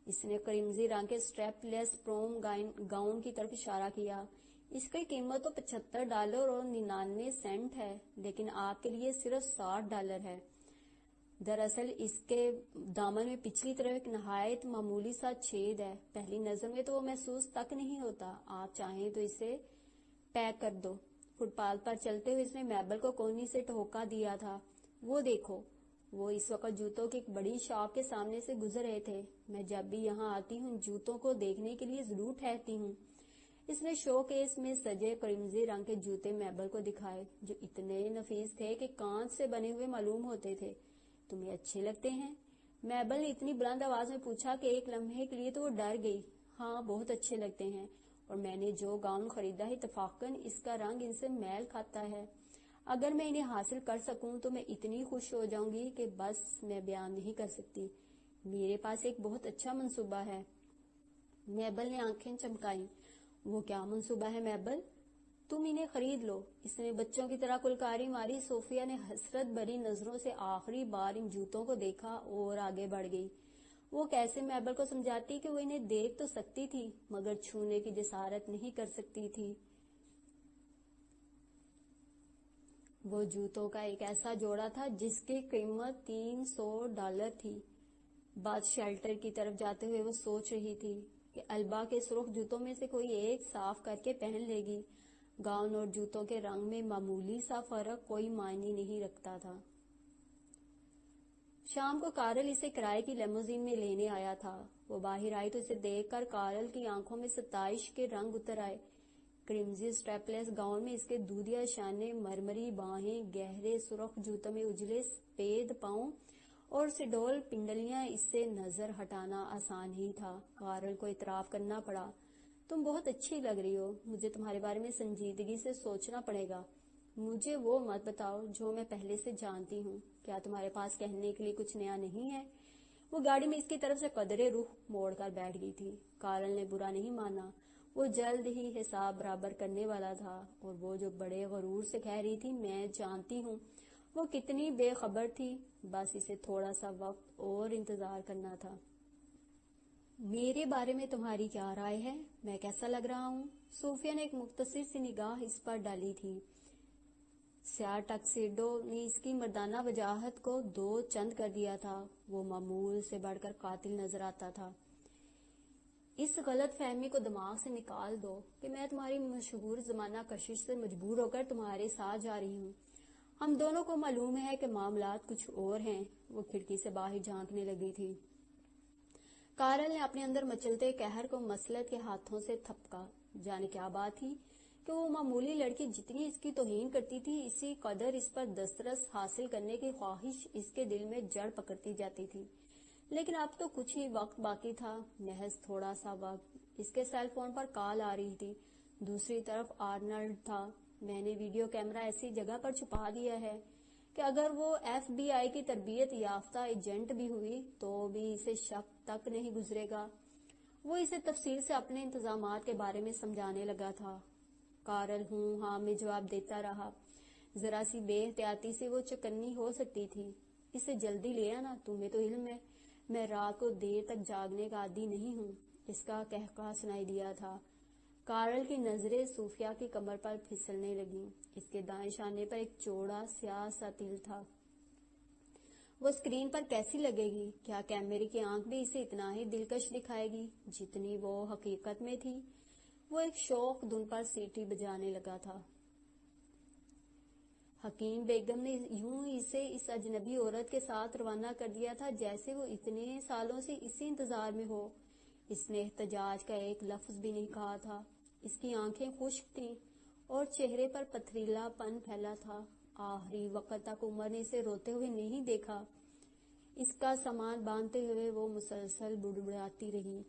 اس نے کرمزی رنگ کے سٹریپ لیس پروم گاؤن کی طرف اشارہ کیا۔ اس کی قیمت تو $75 اور 99 سینٹ ہے، لیکن آپ کے لیے صرف $60 ہے۔ دراصل اس کے دامن میں پچھلی طرف ایک نہایت معمولی سا چھید ہے۔ پہلی نظر میں تو وہ محسوس تک نہیں ہوتا۔ آپ چاہیں تو اسے پیک کر دو۔ فٹ پاتھ پر چلتے ہوئے اس نے میبل کو کونی سے ٹھوکا دیا تھا۔ وہ دیکھو۔ وہ اس وقت جوتوں کی ایک بڑی شاپ کے سامنے سے گزر رہے تھے۔ میں جب بھی یہاں آتی ہوں جوتوں کو دیکھنے کے لیے ضرور ٹھہرتی ہوں۔ اس نے شو کیس میں سجے کرمزی رنگ کے جوتے میبل کو دکھائے، جو اتنے نفیس تھے کہ کانچ سے بنے ہوئے معلوم ہوتے تھے۔ تمہیں اچھے لگتے ہیں؟ میبل نے اتنی بلند آواز میں پوچھا کہ ایک لمحے کے لیے تو وہ ڈر گئی۔ ہاں، بہت اچھے لگتے ہیں، اور میں نے جو گاؤن خریدا ہے اتفاقاً اس کا رنگ ان سے میل کھاتا ہے۔ اگر میں انہیں حاصل کر سکوں تو میں اتنی خوش ہو جاؤں گی کہ بس میں بیان نہیں کر سکتی۔ میرے پاس ایک بہت اچھا منصوبہ ہے۔ میبل نے آنکھیں چمکائیں۔ وہ کیا منصوبہ ہے میبل؟ تم انہیں خرید لو۔ اس نے بچوں کی طرح کلکاری ماری۔ صوفیہ نے حسرت بھری نظروں سے آخری بار ان جوتوں کو دیکھا اور آگے بڑھ گئی۔ وہ کیسے میبل کو سمجھاتی کہ وہ انہیں دیکھ تو سکتی تھی مگر چھونے کی جسارت نہیں کر سکتی تھی۔ وہ جوتوں کا ایک ایسا جوڑا تھا جس کی قیمت $300 تھی۔ بات شیلٹر کی طرف جاتے ہوئے وہ سوچ رہی تھی کہ البا کے سرخ جوتوں میں سے کوئی ایک صاف کر کے پہن لے گی۔ گاؤن اور جوتوں کے رنگ میں معمولی سا فرق کوئی معنی نہیں رکھتا تھا۔ شام کو کارل اسے کرائے کی لیموزین میں لینے آیا تھا۔ وہ باہر آئی تو اسے دیکھ کر کارل کی آنکھوں میں ستائش کے رنگ اتر آئے۔ کرمزی سٹریپ لیس گاؤن میں اس کے دودھیا شانے، مرمری باہیں، گہرے سرخ جوتوں میں اجلے سفید پاؤں اور سڈول پنڈلیاں، اس سے نظر ہٹانا آسان ہی تھا۔ کارل کو اعتراف کرنا پڑا، تم بہت اچھی لگ رہی ہو۔ مجھے تمہارے بارے میں سنجیدگی سے سوچنا پڑے گا۔ مجھے وہ مت بتاؤ جو میں پہلے سے جانتی ہوں۔ کیا تمہارے پاس کہنے کے لیے کچھ نیا نہیں ہے؟ وہ گاڑی میں اس کی طرف سے قدرے رخ موڑ کر بیٹھ گئی تھی۔ کارل نے برا نہیں مانا۔ وہ جلد ہی حساب برابر کرنے والا تھا، اور وہ جو بڑے غرور سے کہہ رہی تھی میں جانتی ہوں، وہ کتنی بے خبر تھی۔ بس اسے تھوڑا سا وقت اور انتظار کرنا تھا۔ میرے بارے میں تمہاری کیا رائے ہے؟ میں کیسا لگ رہا ہوں؟ صوفیہ نے ایک مختصر سی نگاہ اس پر ڈالی تھی۔ سیاہ ٹکسیڈو نے اس کی مردانہ وجاہت کو دو چند کر دیا تھا۔ وہ معمول سے بڑھ کر قاتل نظر آتا تھا۔ اس غلط فہمی کو دماغ سے نکال دو کہ میں تمہاری مشہور زمانہ کشش سے مجبور ہو کر تمہارے ساتھ جا رہی ہوں۔ ہم دونوں کو معلوم ہے کہ معاملات کچھ اور ہیں۔ وہ کھڑکی سے باہر جھانکنے لگی تھی۔ کارل نے اپنے اندر مچلتے قہر کو مسلط کے ہاتھوں سے تھپکا۔ جانے کیا بات تھی کہ وہ معمولی لڑکی جتنی اس کی توہین کرتی تھی، اسی قدر اس پر دسترس حاصل کرنے کی خواہش اس کے دل میں جڑ پکڑتی جاتی تھی۔ لیکن اب تو کچھ ہی وقت باقی تھا، محض تھوڑا سا وقت۔ اس کے سیل فون پر کال آ رہی تھی۔ دوسری طرف آرنلڈ تھا۔ میں نے ویڈیو کیمرہ ایسی جگہ پر چھپا دیا ہے کہ اگر وہ FBI کی تربیت یافتہ ایجنٹ بھی ہوئی تو بھی اسے شک تک نہیں گزرے گا۔ وہ اسے تفصیل سے اپنے انتظامات کے بارے میں سمجھانے لگا تھا۔ کارل ہوں ہاں میں جواب دیتا رہا۔ ذرا سی بے احتیاطی سے وہ چکنی ہو سکتی تھی۔ اسے جلدی لے آنا، تمہیں تو علم ہے میں رات کو دیر تک جاگنے کا عادی نہیں ہوں۔ اس کا قہقہہ سنائی دیا تھا۔ کارل کی نظریں صوفیہ کی کمر پر پھسلنے لگیں۔ اس کے دائیں شانے پر ایک چوڑا سیاہ سا تل تھا۔ وہ اسکرین پر کیسی لگے گی؟ کیا کیمرے کی آنکھ بھی اسے اتنا ہی دلکش دکھائے گی جتنی وہ حقیقت میں تھی؟ وہ ایک شوق دھن پر سیٹی بجانے لگا تھا۔ حکیم بیگم نے یوں اسے اس اجنبی عورت کے ساتھ روانہ کر دیا تھا جیسے وہ اتنے سالوں سے اسی انتظار میں ہو۔ اس نے احتجاج کا ایک لفظ بھی نہیں کہا تھا۔ اس کی آنکھیں خشک تھیں اور چہرے پر پتھریلا پن پھیلا تھا۔ آخری وقت تک عمر نے اسے روتے ہوئے نہیں دیکھا۔ اس کا سامان باندھتے ہوئے وہ مسلسل بڑبڑاتی رہی۔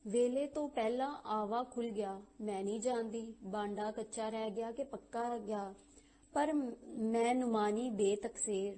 ਵੇਲੇ ਤੋਂ ਪਹਿਲਾਂ ਆਵਾ ਖੁੱਲ ਗਿਆ। ਮੈਂ ਨਹੀਂ ਜਾਣਦੀ ਬਾਂਡਾ ਕੱਚਾ ਰਹਿ ਗਿਆ ਕਿ ਪੱਕਾ ਗਿਆ, ਪਰ ਮੈਂ ਨੁਮਾਨੀ ਬੇਤਕਸੀਰ।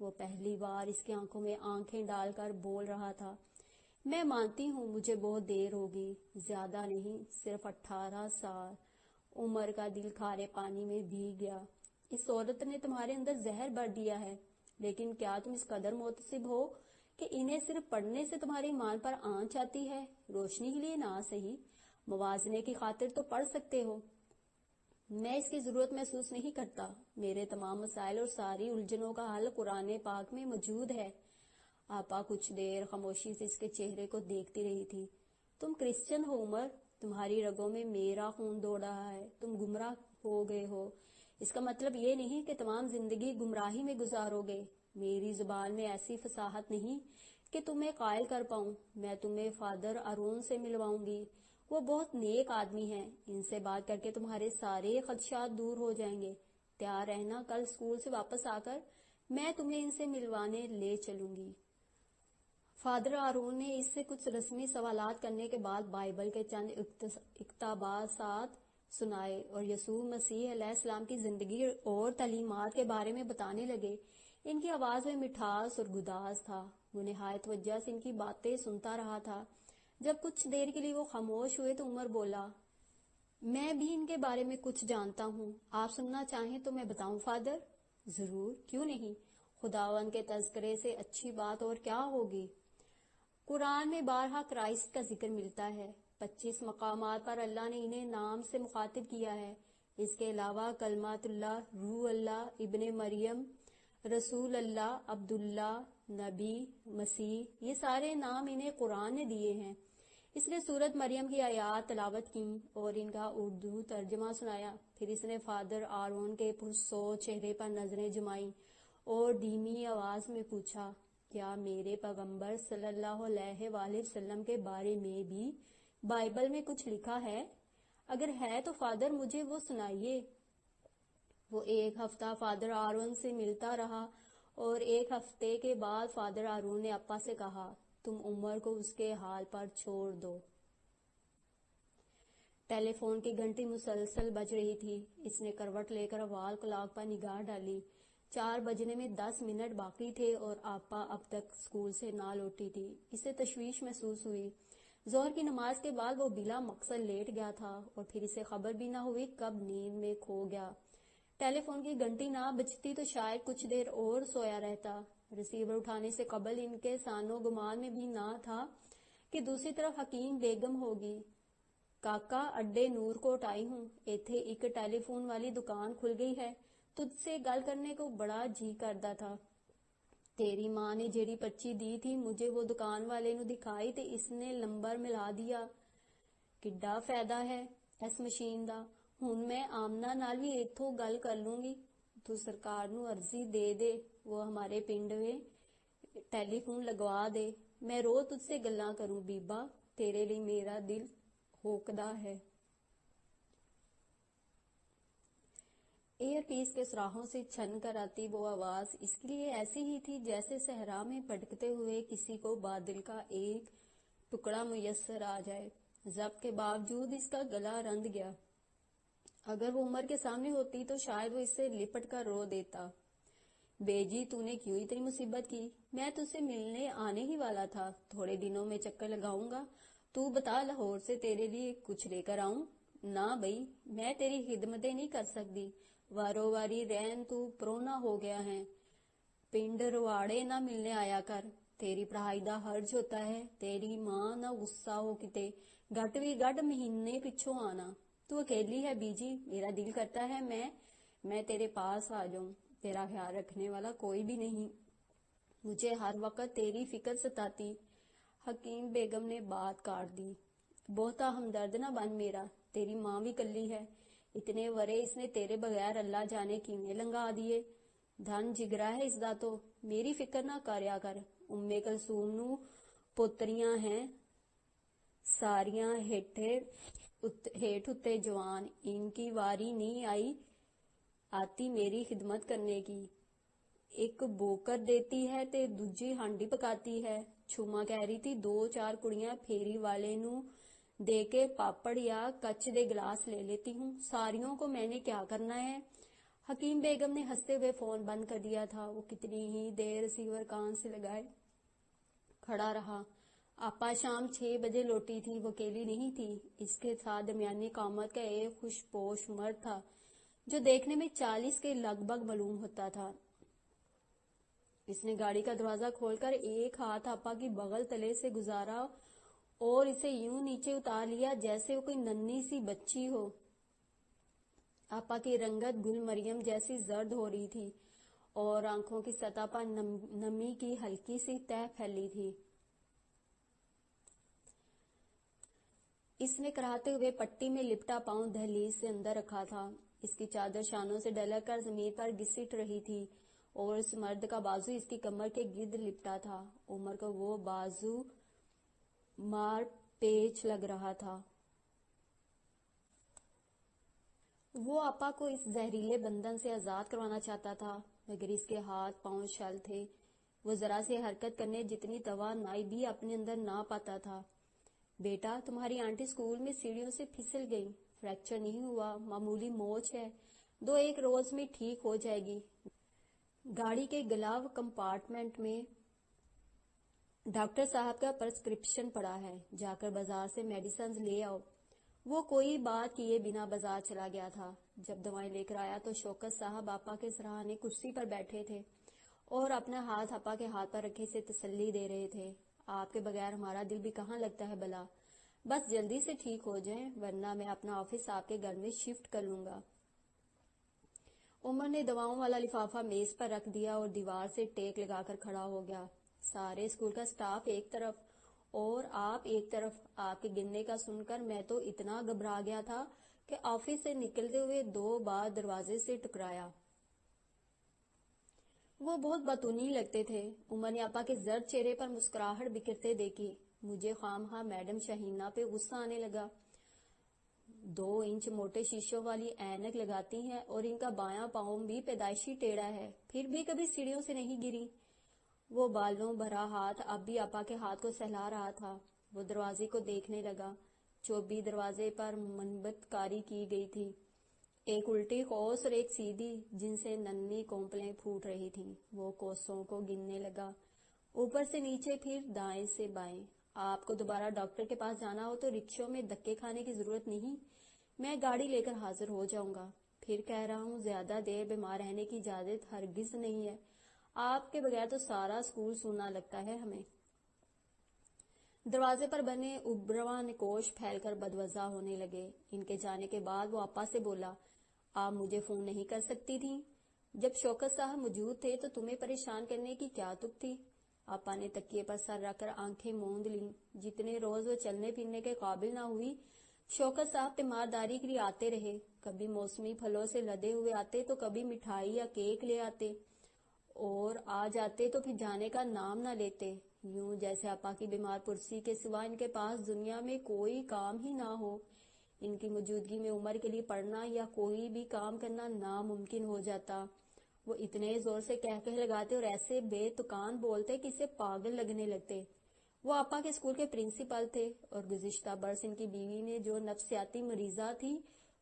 وہ پہلی بار اس کی آنکھوں میں آنکھیں ڈال کر بول رہا تھا، میں مانتی ہوں مجھے بہت دیر ہوگی، زیادہ نہیں، صرف 18 سال۔ عمر کا دل کھارے پانی میں بھیگ گیا۔ اس عورت نے تمہارے اندر زہر بھر دیا ہے، لیکن کیا تم اس قدر محتسب ہو کہ انہیں صرف پڑھنے سے تمہاری ایمان پر آنچ آتی ہے؟ روشنی کے لیے نہ صحیح، موازنے کی خاطر تو پڑھ سکتے ہو۔ میں اس کی ضرورت محسوس نہیں کرتا، میرے تمام مسائل اور ساری الجھنوں کا حل قرآن پاک میں موجود ہے۔ آپا کچھ دیر خاموشی سے اس کے چہرے کو دیکھتی رہی تھی۔ تم کرسچن ہو عمر، تمہاری رگوں میں میرا خون دوڑ رہا ہے، تم گمراہ ہو گئے ہو، اس کا مطلب یہ نہیں کہ تمام زندگی گمراہی میں گزارو گے۔ میری زبان میں ایسی فصاحت نہیں کہ تمہیں قائل کر پاؤں۔ میں تمہیں فادر ارون سے ملواؤں گی، وہ بہت نیک آدمی ہیں، ان سے بات کر کے تمہارے سارے خدشات دور ہو جائیں گے۔ تیار رہنا، کل اسکول سے واپس آ کر میں تمہیں ان سے ملوانے لے چلوں گی۔ فادر آرون نے اس سے کچھ رسمی سوالات کرنے کے بعد بائبل کے چند اقتباسات سنائے اور یسوع مسیح علیہ السلام کی زندگی اور تعلیمات کے بارے میں بتانے لگے۔ ان کی آواز میں مٹھاس اور گداز تھا۔ وہ نہایت توجہ سے ان کی باتیں سنتا رہا تھا۔ جب کچھ دیر کے لیے وہ خاموش ہوئے تو عمر بولا، میں بھی ان کے بارے میں کچھ جانتا ہوں، آپ سننا چاہیں تو میں بتاؤں فادر؟ ضرور، کیوں نہیں، خداوند کے تذکرے سے اچھی بات اور کیا ہوگی۔ قرآن میں بارہا کرائسٹ کا ذکر ملتا ہے، 25 مقامات پر اللہ نے انہیں نام سے مخاطب کیا ہے۔ اس کے علاوہ کلمات اللہ، روح اللہ، ابن مریم، رسول اللہ، عبداللہ، نبی، مسیح، یہ سارے نام انہیں قرآن نے دیے ہیں۔ اس نے سورت مریم کی آیات تلاوت کی اور ان کا اردو ترجمہ سنایا۔ پھر اس نے فادر آرون کے پرسوچ چہرے پر نظریں جمائیں اور دھیمی آواز میں پوچھا، کیا میرے پیغمبر صلی اللہ علیہ وآلہ وسلم کے بارے میں بھی بائبل میں کچھ لکھا ہے؟ اگر ہے تو فادر مجھے وہ سنائیے۔ وہ ایک ہفتہ فادر آرون سے ملتا رہا اور ایک ہفتے کے بعد فادر آرون نے اپا سے کہا، تم عمر کو اس کے حال پر چھوڑ دو۔ ٹیلی فون کی گھنٹی مسلسل بج رہی تھی۔ اس نے کروٹ لے کر وال کلاک پر نگاہ ڈالی۔ 4 بجنے میں 10 منٹ باقی تھے اور آپا اب تک اسکول سے نہ لوٹی تھی۔ اسے تشویش محسوس ہوئی۔ ظہر کی نماز کے بعد وہ بلا مقصد لیٹ گیا تھا اور پھر اسے خبر بھی نہ ہوئی کب نیند میں کھو گیا۔ ٹیلی فون کی گھنٹی نہ بجتی تو شاید کچھ دیر اور سویا رہتا۔ ریسیور اٹھانے سے قبل ان کے سانو گمان میں بھی نہ تھا کہ دوسری طرف حکیم بیگم ہوگی۔ کاکا اڈے نور کوٹ آئی ہوں، ایتھے ایک ٹیلی فون والی دکان کھل گئی ہے، تجھ سے گل کرنے کو بڑا جی کردا تھا۔ تیری ماں نے جیڑی پرچی دی تھی مجھے وہ دکان والے نو دکھائی تے اس نے نمبر ملا دیا۔ کڈا فائدہ ہے اس مشین دا، ہن میں آمنہ نال بھی ایتھوں گل کر لوں گی۔ تو سرکار نو عرضی دے دے وہ ہمارے پنڈ میں ٹیلی فون لگوا دے، میں روز تجھ سے گلاں کروں بیبا، تیرے لیے میرا دل ہوکدا ہے۔ ایئر پیس کے سراہوں سے چھن کر آتی وہ آواز اس کے لیے ایسی ہی تھی جیسے صحرا میں بھٹکتے ہوئے کسی کو بادل کا ایک ٹکڑا میسر آ جائے۔ ضبط کے باوجود اس کا گلا رند گیا۔ اگر وہ عمر کے سامنے ہوتی تو شاید وہ اس سے لپٹ کر رو دیتا۔ بے جی تو نے کیوں اتنی مصیبت کی؟ میں تجھ سے ملنے آنے ہی والا تھا، تھوڑے دنوں میں چکر لگاؤں گا، تو بتا لاہور سے تیرے لیے کچھ لے کر آؤں؟ نہ بھئی، میں تیری خدمتیں نہیں کر سکتی، وارو واری رہن تو پرونا ہو گیا ہے، پنڈ رواڑے نہ ملنے آیا کر، تیری پڑھائی دا حرج ہوتا ہے، تیری ماں نہ غصہ ہو کتے، گھٹ بھی گھٹ مہینے پچھوں آنا۔ تو اکیلی ہے بی جی، میرا دل کرتا ہے میں تیرے پاس آ جاؤں، تیرا خیال رکھنے والا کوئی بھی نہیں، مجھے ہر وقت تیری فکر ستاتی۔ حکیم بیگم نے بات کاٹ دی۔ بہتا ہمدرد نہ بن میرا، تیری ماں بھی کلی ہے، اتنے ورے اس نے تیرے بغیر اللہ جانے کیویں لنگا دیے، دھن جگرا ہے اس دا تو، میری فکر نہ کریا کر، ام کلثوم نو پوتریاں ہیں ساریاں ہیٹھ اتے جوان، ان کی واری نہیں آتی میری خدمت کرنے کی، ایک بوکر دیتی ہے تے دوجی ہانڈی پکاتی ہے۔ چھوما کہہ رہی تھی 2-4 کڑیاں پھیری والے نو دے کے پاپڑ یا کچ دے گلاس لے لیتی ہوں، ساریوں کو میں نے کیا کرنا ہے؟ حکیم بیگم نے ہنستے ہوئے فون بند کر دیا تھا. وہ کتنی ہی دیر ریسیور کان سے لگائے کھڑا رہا. آپا شام 6 بجے لوٹی تھی. وہ اکیلی نہیں تھی. اس کے ساتھ درمیانی قامت کا ایک خوش پوش مرد تھا جو دیکھنے میں 40 کے لگ بھگ معلوم ہوتا تھا. اس نے گاڑی کا دروازہ کھول کر ایک ہاتھ آپا کی بغل تلے سے گزارا اور اسے یوں نیچے اتار لیا جیسے وہ کوئی ننھی سی بچی ہو. آپا کی رنگت گل مریم جیسی زرد ہو رہی تھی اور آنکھوں کی سطح پر نمی کی ہلکی سی تہ پھیلی تھی. اس نے کراہتے ہوئے پٹی میں لپٹا پاؤں دہلیز سے اندر رکھا تھا. اس کی چادر شانوں سے ڈلک کر زمین پر گھسٹ رہی تھی اور اس مرد کا بازو اس کی کمر کے گرد لپٹا تھا. عمر کو وہ بازو مار پیچ لگ رہا تھا. وہ آپا کو اس زہریلے بندھن سے آزاد کروانا چاہتا تھا مگر اس کے ہاتھ پاؤں شل تھے. وہ ذرا سی حرکت کرنے جتنی توانائی بھی اپنے اندر نہ پاتا تھا. بیٹا تمہاری آنٹی اسکول میں سیڑھیوں سے پھسل گئی. فریکچر نہیں ہوا, معمولی موچ ہے, 2-1 روز میں ٹھیک ہو جائے گی. گاڑی کے گلاو کمپارٹمنٹ میں ڈاکٹر صاحب کا پرسکرپشن پڑا ہے, جا کر بازار سے میڈیسنز لے آؤ. وہ کوئی بات کیے بنا بازار چلا گیا تھا. جب دوائیں لے کر آیا تو شوکت صاحب آپا کے سراہنے کرسی پر بیٹھے تھے اور اپنا ہاتھ آپا کے ہاتھ پر رکھے سے تسلی دے رہے تھے. آپ کے بغیر ہمارا دل بھی کہاں لگتا ہے بلا. بس جلدی سے ٹھیک ہو جائیں ورنہ میں اپنا آفس آپ کے گھر میں شفٹ کر لوں گا. عمر نے دواؤں والا لفافہ میز پر رکھ دیا اور دیوار سے ٹیک لگا کر کھڑا ہو گیا. سارے اسکول کا سٹاف ایک طرف اور آپ ایک طرف. آپ کے گرنے کا سن کر میں تو اتنا گھبرا گیا تھا کہ آفس سے نکلتے ہوئے 2 بار دروازے سے ٹکرایا. وہ بہت بطونی لگتے تھے. عمر نے آپا کے زرد چہرے پر مسکراہٹ بکھرتے دیکھی. مجھے خواہ میڈم شہینہ پہ غصہ آنے لگا. 2 انچ موٹے شیشوں والی اینک لگاتی ہیں اور ان کا بایاں پاؤں بھی پیدائشی ٹیڑھا ہے, پھر بھی کبھی سیڑھیوں سے نہیں گری. وہ بالوں بھرا ہاتھ اب بھی آپا کے ہاتھ کو سہلا رہا تھا. وہ دروازے کو دیکھنے لگا. چوبی دروازے پر منبت کاری کی گئی تھی, ایک الٹی قوس اور ایک سیدھی, جن سے ننھی کونپلیں پھوٹ رہی تھیں. وہ کوسوں کو گننے لگا, اوپر سے نیچے پھر دائیں سے بائیں. آپ کو دوبارہ ڈاکٹر کے پاس جانا ہو تو رکشوں میں دھکے کھانے کی ضرورت نہیں, میں گاڑی لے کر حاضر ہو جاؤں گا. پھر کہہ رہا ہوں زیادہ دیر بیمار رہنے کی اجازت ہرگز نہیں ہے. آپ کے بغیر تو سارا اسکول سونا لگتا ہے ہمیں. دروازے پر بنے ابرواں نکوش پھیل کر بدوضع ہونے لگے. ان کے جانے کے بعد وہ آپا سے بولا, آپ مجھے فون نہیں کر سکتی تھی؟ جب شوکت صاحب موجود تھے تو تمہیں پریشان کرنے کی کیا تک تھی؟ آپا نے تکیے پر سر رکھ کر آنکھیں موند لیں. جتنے روز وہ چلنے پھرنے کے قابل نہ ہوئی, شوکت صاحب تیمارداری کے لیے آتے رہے. کبھی موسمی پھلوں سے لدے ہوئے آتے تو کبھی مٹھائی یا کیک لے آتے, اور آ جاتے تو پھر جانے کا نام نہ لیتے, یوں جیسے آپا کی بیمار پرسی کے سوا ان کے پاس دنیا میں کوئی کام ہی نہ ہو. ان کی موجودگی میں عمر کے لیے پڑھنا یا کوئی بھی کام کرنا ناممکن ہو جاتا. وہ اتنے زور سے کہہ لگاتے اور ایسے بے تکان بولتے کہ اسے پاگل لگنے لگتے. وہ آپا کے اسکول کے پرنسپل تھے اور گزشتہ برس ان کی بیوی نے جو نفسیاتی مریضہ تھی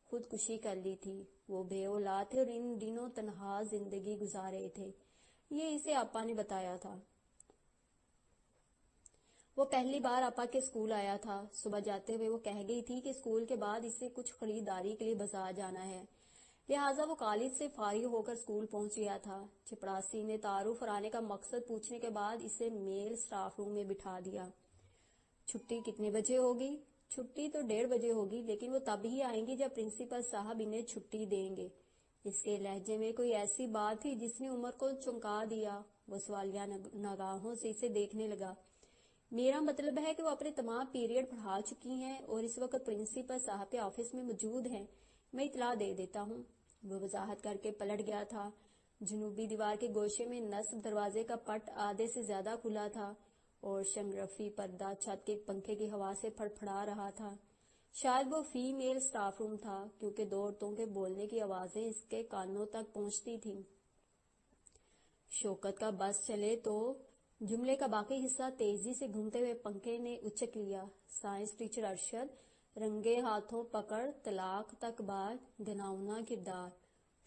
خودکشی کر لی تھی. وہ بے اولاد تھے اور ان دنوں تنہا زندگی گزار رہے تھے. یہ اسے آپا نے بتایا تھا. وہ پہلی بار آپا کے اسکول آیا تھا. صبح جاتے ہوئے وہ کہہ گئی تھی کہ اسکول کے بعد اسے کچھ خریداری کے لیے بازار جانا ہے, لہٰذا وہ کالج سے فارغ ہو کر اسکول پہنچ گیا تھا. چپڑاسی نے تعارف اور آنے کا مقصد پوچھنے کے بعد اسے میل اسٹاف روم میں بٹھا دیا. چھٹی کتنے بجے ہوگی؟ چھٹی تو 1:30 بجے ہوگی, لیکن وہ تب ہی آئیں گی جب پرنسپل صاحب انہیں چھٹی دیں گے. اس کے لہجے میں کوئی ایسی بات تھی جس نے عمر کو چونکا دیا. وہ سوالیہ نگاہوں سے اسے دیکھنے لگا. میرا مطلب ہے کہ وہ اپنے تمام پیریڈ پڑھا چکی ہیں اور اس وقت پرنسپل صاحب کے آفس میں موجود ہیں. میں اطلاع دے دیتا ہوں. وہ وضاحت کر کے پلٹ گیا تھا. جنوبی دیوار کے گوشے میں نصب دروازے کا پٹ آدھے سے زیادہ کھلا تھا اور شنگرفی پردہ چھت کے پنکھے کی ہوا سے پھڑپھڑا رہا تھا. شاید وہ فی میل اسٹاف روم تھا, کیونکہ 2 عورتوں کے بولنے کی آوازیں اس کے کانوں تک پہنچتی تھیں. شوکت کا بس چلے تو جملے کا باقی حصہ تیزی سے گھومتے ہوئے پنکھے نے اچک لیا. سائنس ٹیچر ارشد, رنگے ہاتھوں پکڑ طلاق تک بار گھناؤنا کردار.